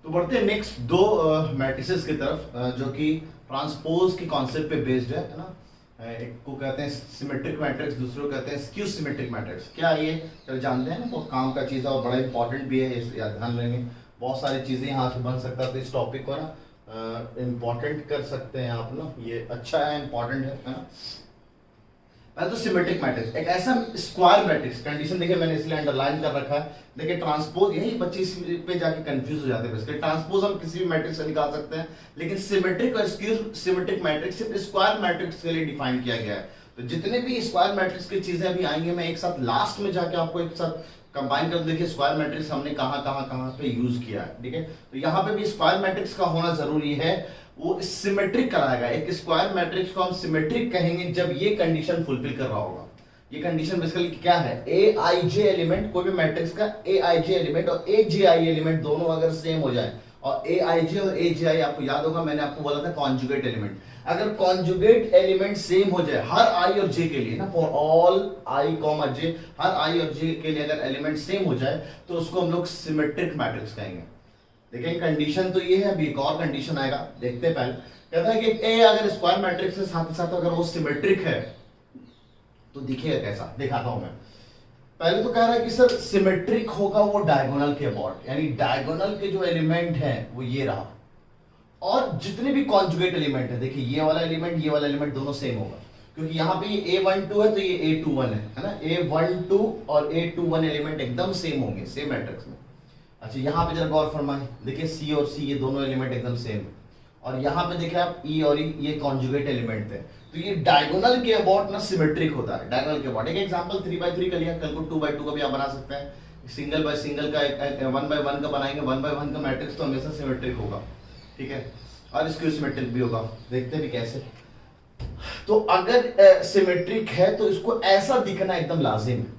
तो बढ़ते हैं नेक्स्ट दो मैट्रिसेस की तरफ जो कि ट्रांसपोज के कॉन्सेप्ट पे बेस्ड है ना। एक को कहते हैं सिमेट्रिक मैट्रिक्स, दूसरे को कहते हैं स्क्यू सिमेट्रिक मैट्रिक्स। क्या ये तो जानते हैं ना, बहुत काम का चीज़ है और बड़ा इंपॉर्टेंट भी है, इस याद ध्यान रखेंगे। बहुत सारी चीज़ें यहाँ से बन सकता है, तो इस टॉपिक को ना इम्पॉर्टेंट कर सकते हैं आप ना, ये अच्छा है, इंपॉर्टेंट है ना। पहले तो सिमेट्रिक मैट्रिक्स, एक ऐसा स्क्वायर मैट्रिक्स, कंडीशन देखिए मैंने इसलिए अंडरलाइन कर रखा है। देखिए ट्रांसपोज, यही बच्चे इस पे जाके कंफ्यूज हो जाते हैं। बेसिकली ट्रांसपोज हम किसी भी मैट्रिक्स से निकाल सकते हैं, लेकिन सिमेट्रिक और स्क्यू सिमेट्रिक मैट्रिक्स सिर्फ स्क्वायर मैट्रिक्स के लिए डिफाइन किया गया है। तो जितने भी स्क्वायर मैट्रिक्स की चीजें अभी आएंगे, मैं एक साथ लास्ट में जाके आपको एक साथ कंबाइन कर, देखिए स्क्वायर मैट्रिक्स हमने कहां पे यूज किया है। ठीक है, तो यहाँ पे भी स्क्वायर मैट्रिक्स का होना जरूरी है, वो सिमेट्रिक कराएगा। एक स्क्वायर मैट्रिक्स को हम सिमेट्रिक कहेंगे जब ये कंडीशन फुलफिल कर रहा होगा। ये कंडीशन बेसिकली क्या है, ए आई जे एलिमेंट, कोई भी मैट्रिक्स का ए आई जे एलिमेंट और ए जे आई एलिमेंट दोनों अगर सेम हो जाए, और ए आई जे और ए जे आई आपको याद होगा मैंने आपको बोला था कॉन्जुगेट एलिमेंट। अगर कॉन्जुगेट एलिमेंट सेम हो जाए हर आई और जे के लिए ना, फॉर ऑल आई कॉमा जे, हर आई और जे के लिए अगर एलिमेंट सेम हो जाए तो उसको हम लोग सिमेट्रिक मैट्रिक्स कहेंगे। देखिए कंडीशन तो ये है, अभी एक और कंडीशन आएगा, देखते हैं। पहले कहता है कि ए अगर स्क्वायर मैट्रिक्स के साथ साथ अगर वो सिमेट्रिक है तो दिखेगा कैसा, दिखाता हूं मैं। पहले तो कह रहा है कि सर सिमेट्रिक होगा वो डायगोनल के अबाउट, यानी डायगोनल के जो एलिमेंट है वो ये रहा, और जितने भी कॉन्जुगेट एलिमेंट है, देखिए ये वाला एलिमेंट ये वाला एलिमेंट दोनों सेम होगा, क्योंकि यहाँ पे ये A12 है तो ये A21 है ना। A12 और A21 एलिमेंट एकदम सेम होंगे सेम मैट्रिक्स में। अच्छा यहाँ पे जरा गौर फरमाएं, देखिए सी और सी ये दोनों एलिमेंट एकदम सेम, और यहाँ पे देखिए आप ई और ई ये कॉन्जुगेट एलिमेंट थे, तो ये डायगोनल के अबाउट ना सिमेट्रिक होता है। डायगोनल के अबाउट एक एग्जांपल 3x3 का लिया, कल को 2x2 का भी आप बना सकते हैं। सिंगल बाय सिंगल का 1x1 का बनाएंगे, 1x1 का मैट्रिक्स तो हमेशा सिमेट्रिक होगा, ठीक है, और स्क्यू सिमेट्रिक भी होगा। देखते भी कैसे। तो अगर सिमेट्रिक है तो इसको ऐसा दिखना एकदम लाजिम है।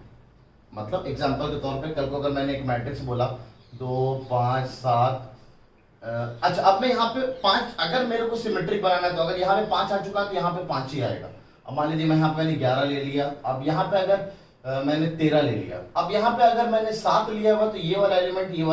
मतलब एग्जांपल के तौर पे कल को अगर मैंने एक मैट्रिक्स बोला 2 5 7, अच्छा अब मैं यहाँ पे 5, अगर मेरे को सिमेट्रिक बनाना है तो अगर यहाँ पे 5 आ चुका है तो यहाँ पे 5 ही आएगा। अब मान लीजिए मैं यहाँ पे मैंने 11 ले लिया, अब यहाँ पे अगर मैंने 13 ले लिया, अब यहाँ पे अगर मैंने 7 लिया हुआ तो ये वाला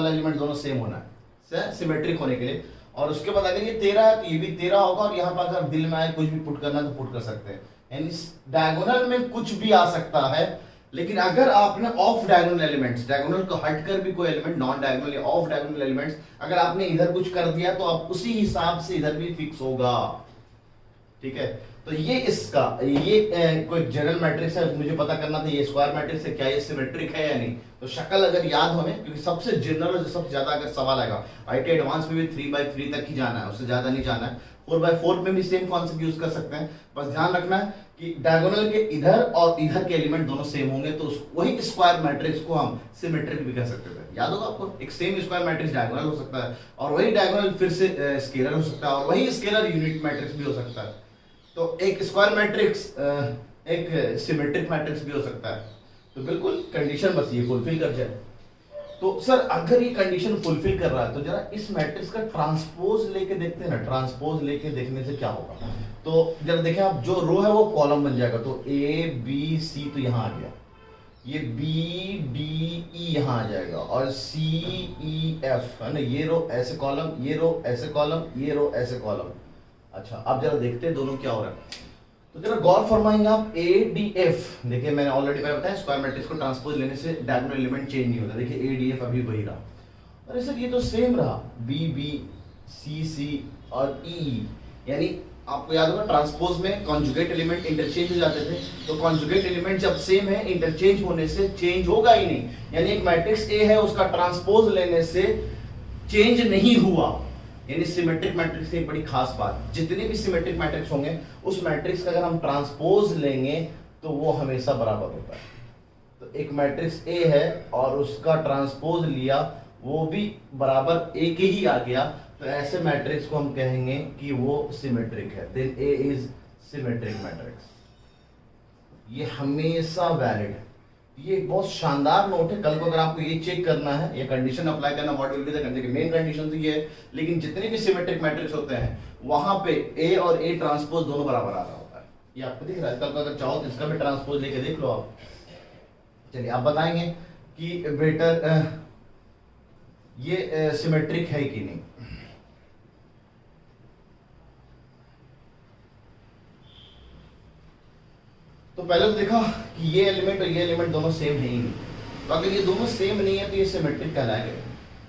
एलिमेंट दोनों सेम होना है सिमेट्रिक होने के लिए। और उसके बाद अगर ये 13 है तो ये भी 13 होगा, और यहाँ पर अगर दिल में आए कुछ भी पुट करना है तो पुट कर सकते हैं। यानी डायगोनल में कुछ भी आ सकता है, लेकिन अगर आपने ऑफ डायगोनल एलिमेंट्स, डायगोनल को हटकर भी कोई एलिमेंट, नॉन डायगोनल या ऑफ डायगोनल एलिमेंट्स अगर आपने इधर कुछ कर दिया तो आप उसी हिसाब से इधर भी फिक्स होगा। ठीक है, तो ये इसका ये कोई जनरल मैट्रिक्स है, मुझे पता करना था ये स्क्वायर मैट्रिक्स है, क्या ये सिमेट्रिक है या नहीं। तो शक्ल अगर याद हो हमें, क्योंकि सबसे जनरल और सबसे ज्यादा अगर सवाल आएगा, आईटी एडवांस में भी 3x3 तक ही जाना है, उससे ज्यादा नहीं जाना है। 4x4 में भी सेम कॉन्सेप्ट यूज कर सकते हैं। बस ध्यान रखना है कि डायगोनल के इधर और इधर के एलिमेंट दोनों सेम होंगे, तो वही स्क्वायर मैट्रिक्स को हम सिमेट्रिक भी कह सकते थे। याद होगा आपको, एक सेम स्क्वायर मैट्रिक्स डायगोनल हो सकता है, और वही डायगोनल फिर से स्केलर हो सकता है, और वही स्केलर यूनिट मैट्रिक्स भी हो सकता है। तो एक स्क्वायर मैट्रिक्स एक सिमेट्रिक मैट्रिक्स भी हो सकता है। तो बिल्कुल कंडीशन बस ये फुलफिल कर जाए। तो सर अगर ये कंडीशन फुलफिल कर रहा है तो जरा इस मैट्रिक्स का ट्रांसपोज लेके देखते हैं ना, ट्रांसपोज लेके देखने से क्या होगा। तो जरा देखें आप, जो रो है वो कॉलम बन जाएगा, तो ए बी सी तो यहां आ गया, ये बी डी ई यहां आ जाएगा, और सी ई एफ है ना, ये रो ऐसे कॉलम, ये रो ऐसे कॉलम, ये रो ऐसे कॉलम। अच्छा अब जरा देखते हैं दोनों क्या हो रहा है। तो जरा गौर फरमाएंगे आप, ए डी एफ, देखिए मैंने ऑलरेडी बताया स्क्वायर मैट्रिक्स को ट्रांसपोज लेने से डायगोनल एलिमेंट चेंज नहीं होता। देखिए ए डी एफ अभी वही रहा, अरे सर ये तो सेम रहा, बी बी सी सी और ई, यानी आपको याद होगा ट्रांसपोज में कॉन्जुगेट एलिमेंट इंटरचेंज हो जाते थे, तो कॉन्जुगेट एलिमेंट जब सेम है इंटरचेंज होने से चेंज होगा ही नहीं। यानी एक मैट्रिक्स ए है उसका ट्रांसपोज लेने से चेंज नहीं हुआ, यानी सिमेट्रिक मैट्रिक्स की एक बड़ी खास बात, जितने भी सिमेट्रिक मैट्रिक्स होंगे उस मैट्रिक्स का अगर हम ट्रांसपोज लेंगे तो वो हमेशा बराबर होता है। तो एक मैट्रिक्स ए है और उसका ट्रांसपोज लिया, वो भी बराबर ए के ही आ गया, तो ऐसे मैट्रिक्स को हम कहेंगे कि वो सिमेट्रिक है, then A is symmetric matrix. ये हमेशा वैलिड है। ये एक बहुत शानदार नोट है, कल को अगर आपको ये चेक करना है, ये कंडीशन अप्लाई करना, what will be the condition, main condition तो ये है, लेकिन जितने भी सिमेट्रिक मैट्रिक्स होते हैं वहां पे ए और ए ट्रांसपोज दोनों बराबर आ रहा होता है। ये आपको दिख रहा है, कल को अगर चाहो तो इसका भी ट्रांसपोज लेके देख लो आप। चलिए आप बताएंगे कि बेटर ये सिमेट्रिक है कि नहीं। तो पहले तो देखा कि ये एलिमेंट और ये एलिमेंट दोनों सेम है ही नहीं, तो अगर ये दोनों सेम नहीं है तो ये सिमेट्रिक कहलाएगा।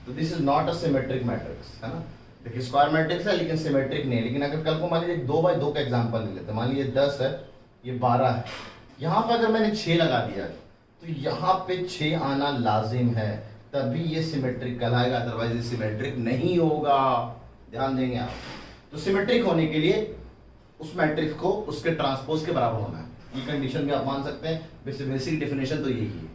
तो this is not a symmetric matrix, है ना। देखिए स्क्वायर मैट्रिक्स है लेकिन सिमेट्रिक नहीं है। लेकिन अगर कल को मान लीजिए 2 बाई 2 का एग्जांपल ले लेते हैं, मान लीजिए 10 है, ये 12 है, यहाँ पे अगर मैंने 6 लगा दिया तो यहाँ पे 6 आना लाजिम है, तभी ये सिमेट्रिक कहलाएगा, अदरवाइज ये सिमेट्रिक नहीं होगा। ध्यान देंगे आप। तो सिमेट्रिक होने के लिए उस मैट्रिक्स को उसके ट्रांसपोज के बराबर होना है, ये कंडीशन भी आप मान सकते हैं। बेसिक डेफिनेशन तो यही है।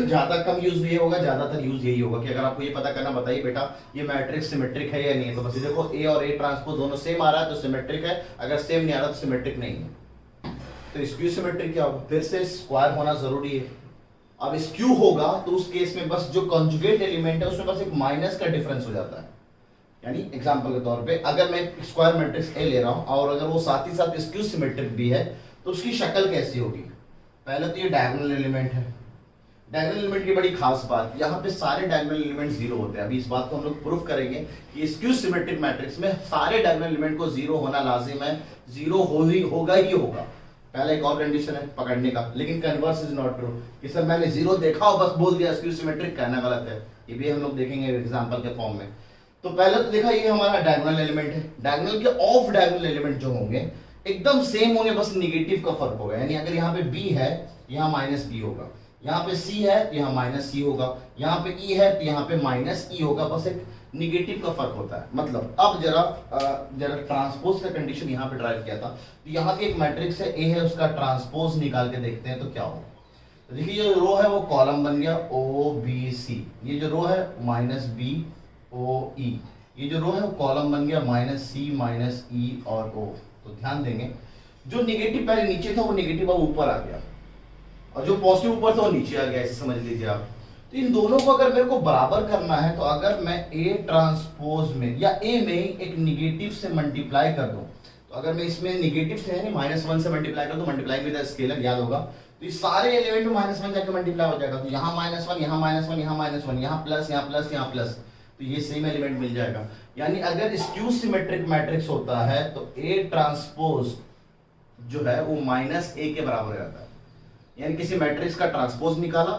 ज्यादा कम यूज ये होगा, ज्यादातर यूज यही होगा कि अगर आपको ये पता करना, बताइए बेटा ये मैट्रिक्स सिमेट्रिक है या नहीं है, तो बस ये देखो ए और ए ट्रांसपोज दोनों सेम आ रहा है तो सिमेट्रिक है, अगर सेम नहीं आ रहा तो सिमेट्रिक नहीं है। तो स्क्यू सिमेट्रिक क्या होगा, फिर से स्क्वायर होना जरूरी है। अब स्क्यू होगा तो उस केस में बस जो कॉन्जुगेट एलिमेंट है उसमें बस एक माइनस का डिफरेंस हो जाता है। यानी एग्जांपल के तौर पे अगर मैं स्क्वायर मैट्रिक्स ए ले रहा हूं और अगर वो साथ ही साथ स्क्यू सिमेट्रिक भी है तो उसकी शक्ल कैसी होगी। पहले तो ये डायगोनल एलिमेंट है। डायगोनल एलिमेंट की बड़ी खास बात, यहाँ पे सारे डायगोनल एलिमेंट जीरो होते हैं। अभी इस बात को हम लोग प्रूफ करेंगे कि स्क्यू सिमेट्रिक मैट्रिक्स में सारे डायगोनल एलिमेंट को जीरो होना लाजिम है, जीरो होगा ही होगा। पहला एक और कंडीशन है पकड़ने का, लेकिन कन्वर्स इज नॉट ट्रू कि सर मैंने जीरो देखा और बस बोल दिया स्क्यू सिमेट्रिक, कहना गलत है। ये भी हम लोग देखेंगे एग्जांपल के फॉर्म में। तो पहले तो देखा ये हमारा डायगोनल एलिमेंट है। डायगोनल के ऑफ डायगोनल एलिमेंट जो होंगे एकदम सेम होंगे, बस निगेटिव का फर्क होगा। यानी अगर यहाँ पे बी है यहाँ माइनस बी होगा, यहाँ पे सी है तो यहाँ माइनस सी होगा, यहाँ पे ई है तो यहाँ पे माइनस ई होगा, बस एक निगेटिव का फर्क होता है। मतलब अब जरा ट्रांसपोज का कंडीशन यहाँ पे ड्राइव किया था, तो यहाँ पे एक मैट्रिक्स है ए है, उसका ट्रांसपोज निकाल के देखते हैं तो क्या होगा। तो देखिए ये रो है वो कॉलम बन गया ओ बी सी, ये जो रो है माइनस बी ओ ई, ये जो रो है वो कॉलम बन गया माइनस सी माइनस ई और ओ। तो ध्यान देंगे जो निगेटिव पहले नीचे था वो निगेटिव अब ऊपर आ गया और जो पॉजिटिव ऊपर था वो नीचे आ गया, ऐसे समझ लीजिए आप। तो इन दोनों को अगर मेरे को बराबर करना है तो अगर मैं ए ट्रांसपोज में या ए में ही एक निगेटिव से मल्टीप्लाई कर दूं, तो अगर मैं इसमें निगेटिव से यानी -1 से मल्टीप्लाई कर दूं, मल्टीप्लाई विद द स्केलर याद होगा, तो ये सारे एलिमेंट में -1 जाके मल्टीप्लाई हो जाएगा। तो यहाँ -1 यहाँ -1 यहाँ -1 यहाँ प्लस यहाँ प्लस यहाँ प्लस, तो ये सेम एलिमेंट मिल जाएगा। यानी अगर स्क्यू सिमेट्रिक मैट्रिक्स होता है तो ए ट्रांसपोज जो है वो -a के बराबर हो जाता है। यानी किसी मैट्रिक्स का ट्रांसपोज निकाला,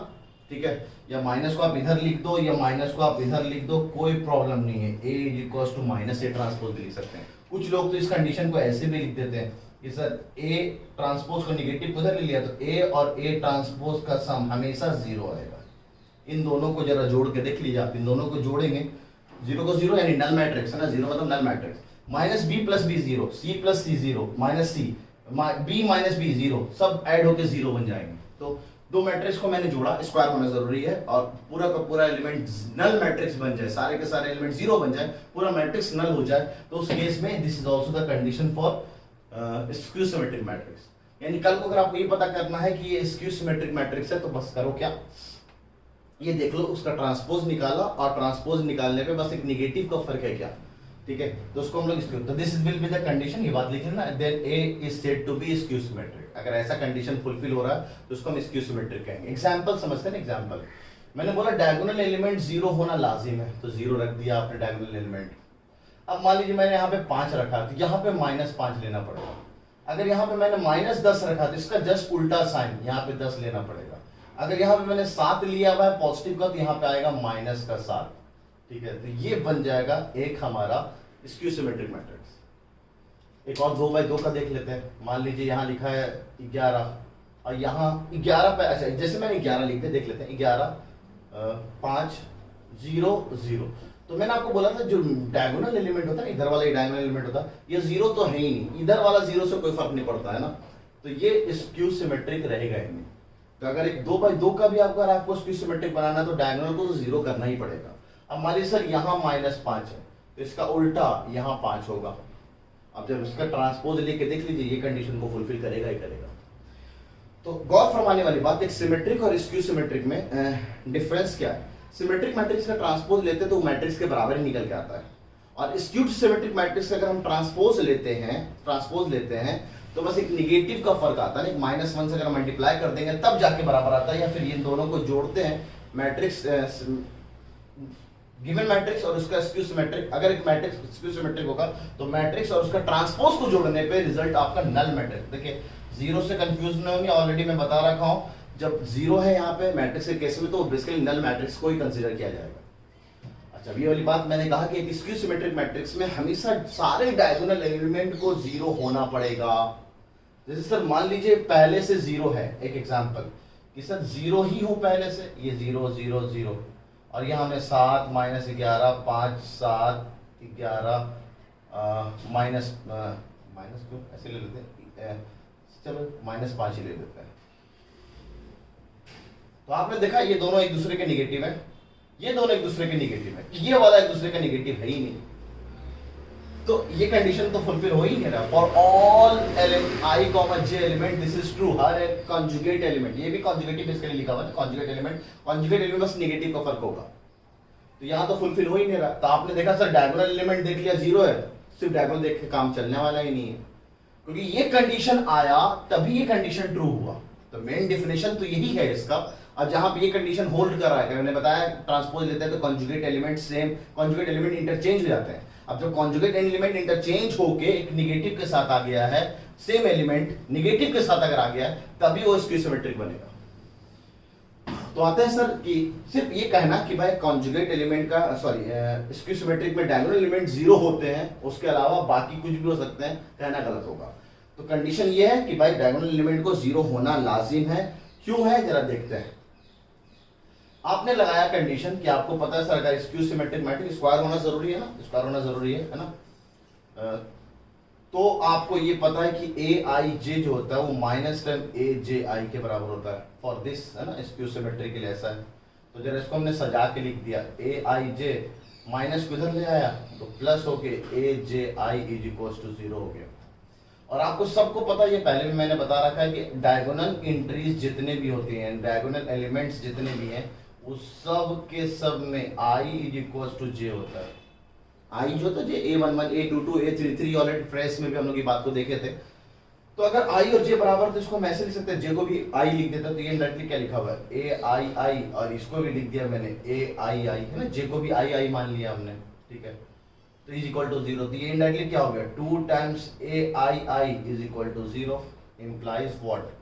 ठीक है, या माइनस को आप इधर लिख दो या माइनस को आप इधर लिख दो, कोई प्रॉब्लम नहीं है। a इज -a ट्रांसपोज भी लिख सकते हैं। कुछ लोग तो इस कंडीशन को ऐसे भी लिख देते हैं कि सर a ट्रांसपोज को निगेटिव उधर ले लिया तो a और a ट्रांसपोज का सम हमेशा 0 आएगा। इन दोनों को जरा जोड़ के देख लीजिए आप, इन दोनों को जोड़ेंगे 0 को 0 यानी नल मैट्रिक्स है ना, 0 मतलब null matrix. -b + b 0, c + c 0, -c b - b 0, सब ऐड होके 0 बन जाएंगे। तो दो मैट्रिक्स को मैंने जोड़ा, स्क्वायर होना जरूरी है और पूरा का पूरा एलिमेंट नल मैट्रिक्स बन जाए, सारे के सारे एलिमेंट 0 बन जाए, पूरा मैट्रिक्स नल हो जाए, तो उस केस में this is also the condition for skew symmetric matrix. यानी कल को अगर आपको ये पता करना है कि ये स्क्यू सिमेट्रिक मैट्रिक्स है तो बस करो क्या, ये देख लो उसका ट्रांसपोज निकाला और ट्रांसपोज निकालने पे बस एक निगेटिव का फर्क है क्या, ठीक है, तो उसको हम लोग स्क्यू, तो this will be the condition, ये बात लिखे ना, then A is said to be skew symmetric. अगर ऐसा कंडीशन फुलफिल हो रहा है तो उसको हम स्क्यू सिमेट्रिक कहेंगे। एग्जांपल समझते हैं ना, एग्जांपल मैंने बोला डायगोनल एलिमेंट 0 होना लाजिम है, तो 0 रख दिया आपने डायगोनल एलिमेंट। अब मान लीजिए मैंने यहाँ पे 5 रखा तो यहाँ पे -5 लेना पड़ेगा। अगर यहाँ पे मैंने -10 रखा तो इसका जस्ट उल्टा साइन, यहाँ पे 10 लेना पड़ेगा। अगर यहाँ पे मैंने 7 लिया हुआ है पॉजिटिव का तो यहाँ पे आएगा -7, ठीक है, तो ये बन जाएगा एक हमारा स्क्यू सिमेट्रिक मैट्रिक्स। एक और 2 बाई 2 का देख लेते हैं। मान लीजिए यहाँ लिखा है 11 और यहाँ 11 पे, अच्छा जैसे मैंने 11 लिख दिया, देख लेते हैं 11 5 0 0। तो मैंने आपको बोला था जो डायगोनल एलिमेंट होता है, इधर वाला ही डायगोनल एलिमेंट होता है, ये 0 तो है ही नहीं, इधर वाला 0 से कोई फर्क नहीं पड़ता है ना, तो ये स्क्यू सिमेट्रिक रहेगा ही नहीं। तो अगर एक 2 बाई 2 का भी आपको स्क्यू सिमेट्रिक बनाना है तो डायगोनल को तो 0 करना ही पड़ेगा। अब मान लीजिए सर यहाँ -5 है तो इसका उल्टा यहाँ 5 होगा। अब जब इसका ट्रांसपोज लेके देख लीजिए ये कंडीशन को फुलफिल करेगा ही करेगा। तो गौर फरमाने वाली बात, एक सिमेट्रिक और स्क्यू सिमेट्रिक में डिफरेंस क्या है। सिमेट्रिक मैट्रिक्स का ट्रांसपोज लेते हैं तो मैट्रिक्स के बराबर ही निकल के आता है, और स्क्यूड सिमेट्रिक मैट्रिक्स अगर हम ट्रांसपोज लेते हैं तो बस एक निगेटिव का फर्क आता है, -1 से अगर मल्टीप्लाई कर देंगे तब जाके बराबर आता है, या फिर इन दोनों को जोड़ते हैं मैट्रिक्स गिवन मैट्रिक्स और उसका स्क्यू सिमेट्रिक, अगर एक मैट्रिक्स स्क्यू सिमेट्रिक होगा तो मैट्रिक्स और उसका ट्रांसपोज को जोड़ने पे रिजल्ट आपका नल मैट्रिक्स। देखिए जीरो से कंफ्यूज नहीं होंगे, ऑलरेडी मैं बता रखा हूं, जब जीरो है यहाँ पे मैट्रिक्स के केस में तो बेसिकली नल मैट्रिक्स को ही कंसीडर किया जाएगा। अच्छा ये वाली बात मैंने कहा कि एक स्क्यू सिमेट्रिक मैट्रिक्स में हमेशा सारे डायगोनल एलिमेंट को जीरो होना पड़ेगा। जैसे सर मान लीजिए पहले से जीरो है, एक एग्जांपल कि सर जीरो ही हो पहले से, ये 0 0 0 और यहाँ हमें 7 -11 5 7 11 माइनस क्यों ऐसे ले लेते हैं, चलो -5 ही ले लेते हैं। तो आपने देखा ये दोनों एक दूसरे के निगेटिव है, ये दोनों एक दूसरे के निगेटिव है, ये वाला एक दूसरे का निगेटिव है ही नहीं, तो ये कंडीशन तो फुलफिल हो ही नहीं रहा। For all i, j element this is true, हर एक कॉन्जुगेट एलिमेंट, ये भी कॉन्जुगेटिव इसके लिए लिखा हुआ है कॉन्जुगेट एलिमेंट बस निगेटिव का फर्क होगा, तो यहाँ तो फुलफिल हो ही नहीं रहा। तो आपने देखा सर डायगोनल एलिमेंट देख लिया जीरो है, सिर्फ डायगोनल देख के काम चलने वाला ही नहीं है, क्योंकि ये कंडीशन आया तभी ये कंडीशन ट्रू हुआ। तो मेन डेफिनेशन तो यही है इसका। अब जहां पे ये कंडीशन होल्ड कर रहा है, मैंने बताया ट्रांसपोज लेते हैं तो conjugate element same, conjugate element interchange हो जाते हैं। अब जब कॉन्जुगेट एलिमेंट इंटरचेंज होके एक निगेटिव के साथ आ गया है, सेम एलिमेंट निगेटिव के साथ अगर आ गया है तभी वो स्क्यू सिमेट्रिक बनेगा। तो आते हैं सर कि सिर्फ ये कहना कि भाई कॉन्जुगेट एलिमेंट का स्क्यू सिमेट्रिक में डायगोनल एलिमेंट जीरो होते हैं, उसके अलावा बाकी कुछ भी हो सकते हैं, कहना गलत होगा। तो कंडीशन ये है कि भाई डायगोनल एलिमेंट को जीरो होना लाजिम है। क्यों है जरा देखते हैं। आपने लगाया कंडीशन कि आपको पता है सर अगर स्क्यू सिमेट्रिक मैट्रिक्स स्क्वायर होना जरूरी है ना, स्क्वायर होना जरूरी है ना, तो आपको ये पता है कि ए आई जे जो होता है वो माइनस टाइम ए जे आई के बराबर होता है फॉर दिस, है ना, स्क्यू सिमेट्रिक के लिए ऐसा है। तो जरा इसको हमने सजा के लिख दिया, ए आई जे माइनस को इधर ले आया तो प्लस हो के ए जे आई इज इक्वल टू 0 हो गया। और आपको सबको पता है, ये पहले भी मैंने बता रखा है कि डायगोनल एंट्रीज जितने भी होती हैं, डायगोनल एलिमेंट्स जितने भी हैं, उस सब के सब में i is equal to j होता है। i जो था a11 a22 a33 already fresh में भी हम लोग ये बात को देखे थे। तो अगर i और j बराबर तो इसको हम ऐसे लिख सकते हैं, j को भी i लिख देता तो ये डायरेक्टली क्या लिखा हुआ है a i i, और इसको भी लिख दिया मैंने a i i, है ना, j को भी i i मान लिया हमने, ठीक है, तो इज इक्वल टू 0। तो ये इनडायरेक्टली क्या हो गया 2 times a i i is equal to 0 implies what,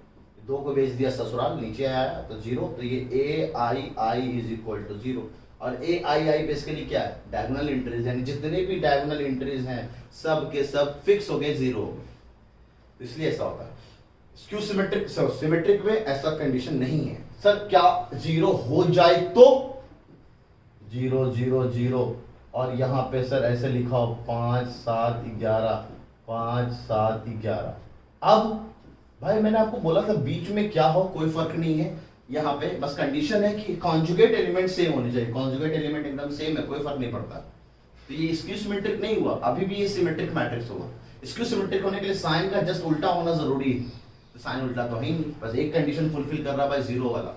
दो को भेज दिया ससुराल, नीचे आया तो 0, तो ये ए आई आई इज इक्वल टू 0। और ए आई आई बेसिकली क्या है डायगोनल एंट्रीज, यानी जितने भी डायगोनल एंट्रीज हैं सब के सब फिक्स हो गए 0 हो गए, इसलिए ऐसा होता है। स्क्यू सिमेट्रिक सिमेट्रिक में ऐसा कंडीशन नहीं है। सर क्या 0 हो जाए तो 0 0 0 और यहाँ पे सर ऐसे लिखा हो 5 7 11 5 7 11। अब भाई मैंने आपको बोला था बीच में क्या हो कोई फर्क नहीं है, यहाँ पे बस कंडीशन है कि कॉन्जुगेट एलिमेंट सेम होने चाहिए, कॉन्जुगेट एलिमेंट एकदम सेम है, कोई फर्क नहीं पड़ता। तो ये स्क्यू सिमेट्रिक नहीं हुआ, अभी भी ये सिमेट्रिक मैट्रिक्स होगा। स्क्यू सिमेट्रिक होने के लिए साइन का जस्ट उल्टा होना जरूरी है, तो साइन उल्टा तो है ही नहीं, बस एक कंडीशन फुलफिल कर रहा भाई 0 वाला,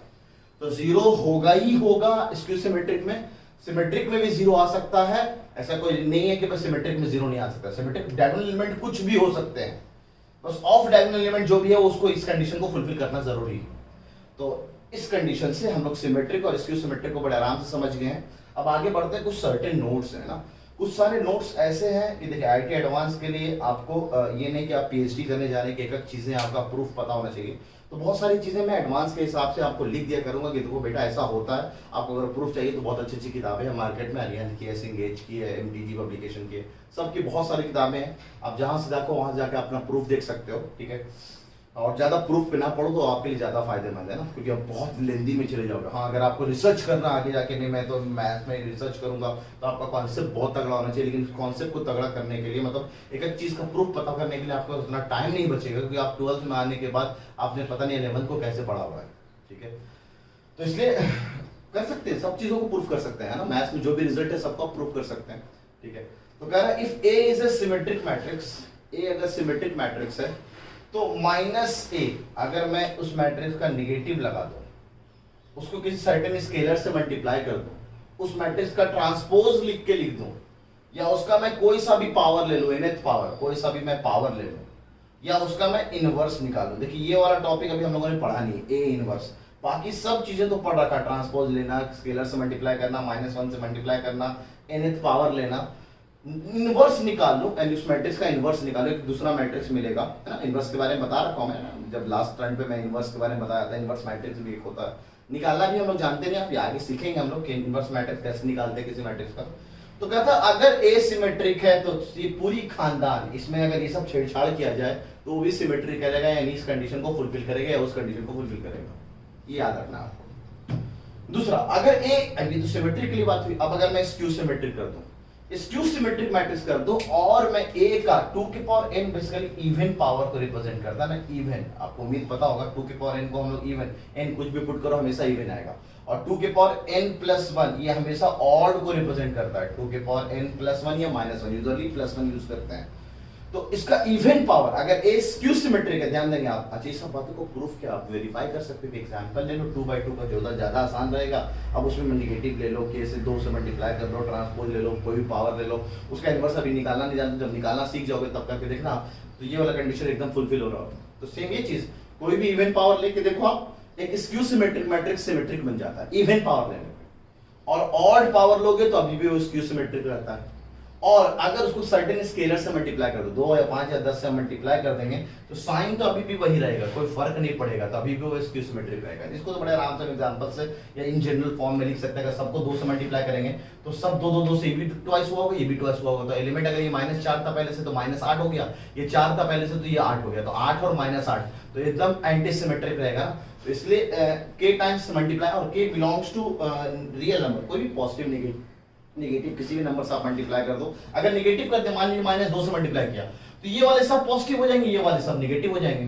तो 0 होगा ही होगा स्क्यू सिमेट्रिक में। सिमेट्रिक में भी 0 आ सकता है, ऐसा कोई नहीं है कि बस सिमेट्रिक में 0 नहीं आ सकता। सिमेट्रिक डायगोनल एलिमेंट कुछ भी हो सकते हैं, बस ऑफ डायगोनल एलिमेंट जो भी है उसको इस कंडीशन को फुलफिल करना जरूरी है। तो इस कंडीशन से हम लोग सिमेट्रिक और स्क्यू सिमेट्रिक को बड़े आराम से समझ गए हैं। अब आगे बढ़ते हैं, कुछ सर्टेन नोट्स हैं ना, कुछ सारे नोट्स ऐसे हैं कि देखिए आईटी एडवांस के लिए आपको ये नहीं कि आप पीएचडी करने जा रहे हैं कि एक एक चीजें आपका प्रूफ पता होना चाहिए, तो बहुत सारी चीजें मैं एडवांस के हिसाब से आपको लिख दिया करूंगा कि देखो बेटा ऐसा होता है, आपको अगर प्रूफ चाहिए तो बहुत अच्छी अच्छी किताबें हैं मार्केट में, अरिहंत की है, सिंगेज की है, एमटीजी पब्लिकेशन की है, सबकी बहुत सारी किताबें हैं, आप जहां से देखो वहां जाके अपना प्रूफ देख सकते हो, ठीक है। और ज्यादा प्रूफ पे ना पढ़ो तो आपके लिए ज्यादा फायदेमंद है ना, क्योंकि आप बहुत लेंदी में चले जाओगे। हाँ अगर आपको रिसर्च करना आगे जाके, नहीं मैं तो मैथ में रिसर्च करूंगा, तो आपका कॉन्सेप्ट बहुत तगड़ा होना चाहिए, लेकिन कॉन्सेप्ट को तगड़ा करने के लिए मतलब एक एक चीज का प्रूफ पता करने के लिए आपको उतना टाइम नहीं बचेगा, क्योंकि आप 12th में आने के बाद आपने पता नहीं 11th को कैसे पढ़ा हुआ है, ठीक है। तो इसलिए कर सकते हैं, सब चीजों को प्रूफ कर सकते हैं ना, मैथ्स में जो भी रिजल्ट है सबको प्रूफ कर सकते हैं, ठीक है। तो कह रहा है if A is a symmetric matrix, A अगर सिमेट्रिक मैट्रिक्स है तो -a अगर मैं उस मैट्रिक्स का निगेटिव लगा दूं, उसको किसी सर्टेन स्केलर से मल्टीप्लाई कर दूं, उस मैट्रिक्स का ट्रांसपोज लिख के लिख दूं, या उसका मैं कोई सा भी पावर ले लूं, nth पावर, कोई सा भी मैं पावर ले लूं, या उसका मैं इनवर्स निकालूं। देखिए ये वाला टॉपिक अभी हम लोगों ने पढ़ा नहीं, ए इनवर्स, बाकी सब चीजें तो पढ़ रखा, ट्रांसपोज लेना, स्केलर से मल्टीप्लाई करना, -1 से मल्टीप्लाई करना, nth पावर लेना, इनवर्स निकाल लो, एंड उस मैट्रिक्स का इनवर्स निकालो, एक दूसरा मैट्रिक्स मिलेगा, है ना। इनवर्स के बारे में बता रखा हूं मैं ना, जब लास्ट टर्न पे मैं इनवर्स के बारे में बताया था, इनवर्स मैट्रिक्स भी एक होता है, निकालना भी हम लोग जानते नहीं, आप आगे सीखेंगे हम लोग कि इनवर्स मैट्रिक्स कैसे निकालते हैं किसी मैट्रिक्स का। तो कहता अगर ए सिमेट्रिक है तो ये पूरी खानदान, इसमें अगर ये सब छेड़छाड़ किया जाए तो वो भी सिमेट्रिक करेगा, यानी इस कंडीशन को फुलफिल करेगा या उस कंडीशन को फुलफिल करेगा, ये याद रखना आपको। दूसरा, अगर ए, अभी तो सिमेट्रिक के लिए बात हुई, अब अगर मैं स्क्यू सिमेट्रिक कर दूं, स्क्यू सिमेट्रिक मैट्रिक्स कर दो और मैं ए का 2 की power n basically even power को रिप्रेजेंट करता है ना, इवन, आपको उम्मीद पता होगा 2 की पावर n को हम लोग इवन, n कुछ भी पुट करो हमेशा इवन आएगा, और 2 की पावर n+1 ये हमेशा ऑड को रिप्रेजेंट करता है, 2 की पावर n+1 या -1, यूजुअली +1 यूज करते हैं। तो इसका इवन पावर अगर ए स्क्यू सिमेट्रिक है, ध्यान देंगे आप। अच्छा, इस सब बातों को प्रूफ क्या आप वेरीफाई कर सकते हैं, एग्जांपल ले लो, 2/2 का जो ज्यादा आसान रहेगा। अब उसमें नेगेटिव ले लो, के से 2 से मल्टीप्लाई कर लो, ट्रांसपोज ले लो, कोई भी पावर ले लो, उसका इनवर्स अभी निकालना नहीं जानते, जब निकालना सीख जाओगे तब करके देखना, तो ये वाला कंडीशन एकदम फुलफिल हो रहा होगा। तो सेम ये चीज, कोई भी इवन पावर लेके देखो आप, एक स्क्यू सिमेट्रिक मैट्रिक्स सिमेट्रिक बन जाता है इवन पावर लेने पे, और ऑड पावर लोगे तो अभी भी वो स्क्यू सिमेट्रिक रहता है। और अगर उसको सर्टेन स्केलर से मल्टीप्लाई कर दो, 2 या 5 या 10 से मल्टीप्लाई कर देंगे तो साइन तो अभी भी वही रहेगा, कोई फर्क नहीं पड़ेगा, तो अभी भी वो स्क्यू सिमेट्रिक रहेगा। इसको तो बड़े आराम से एग्जांपल से या इन जनरल फॉर्म में लिख सकते हैं, सबको 2 से मल्टीप्लाई करेंगे तो सब 2 2 2 से ये भी ट्वाइस हुआ होगा, ये भी ट्वाइस हुआ होगा, तो एलिमेंट अगर ये -4 था पहले से तो -8 हो गया, ये 4 था पहले से तो ये 8 हो गया, तो 8 और -8 तो एकदम एंटी सिमेट्रिक रहेगा। तो इसलिए k टाइम्स मल्टीप्लाई, और k belongs to real number, कोई भी पॉजिटिव नेगेटिव किसी भी नंबर से आप मल्टीप्लाई कर दो। अगर नेगेटिव करते, मान लीजिए -2 से मल्टीप्लाई किया, तो ये वाले सब पॉजिटिव हो जाएंगे, ये वाले सब नेगेटिव हो जाएंगे,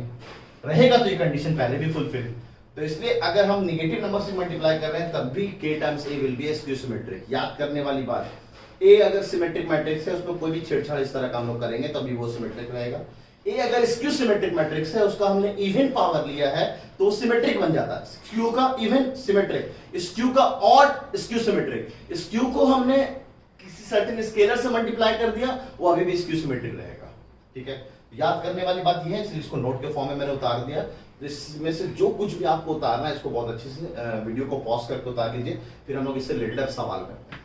रहेगा तो ये कंडीशन पहले भी फुलफिल। तो इसलिए अगर हम नेगेटिव नंबर से मल्टीप्लाई कर रहे हैं तब भी k times a will be skew symmetric. याद करने वाली बात, a अगर सिमेट्रिक मैट्रिक्स है उसमें कोई भी छेड़छाड़ इस तरह का हम लोग करेंगे तभी वो सिमेट्रिक रहेगा। ए अगर स्क्यू सिमेट्रिक मैट्रिक्स है, उसका हमने इवन पावर लिया है तो सिमेट्रिक बन जाता है। स्क्यू का इवन सिमेट्रिक, स्क्यू का ऑड स्क्यू सिमेट्रिक। स्क्यू को हमने किसी सर्टेन स्केलर से मल्टीप्लाई कर दिया, वो अभी भी स्क्यू सिमेट्रिक रहेगा। ठीक है, याद करने वाली बात यह है, इसलिए इसको नोट के फॉर्म में मैंने उतार दिया। इसमें से जो कुछ भी आपको उतारना है, इसको बहुत अच्छे से वीडियो को पॉज करके उतार लीजिए, फिर हम लोग इससे रिलेटेड सवाल करते हैं।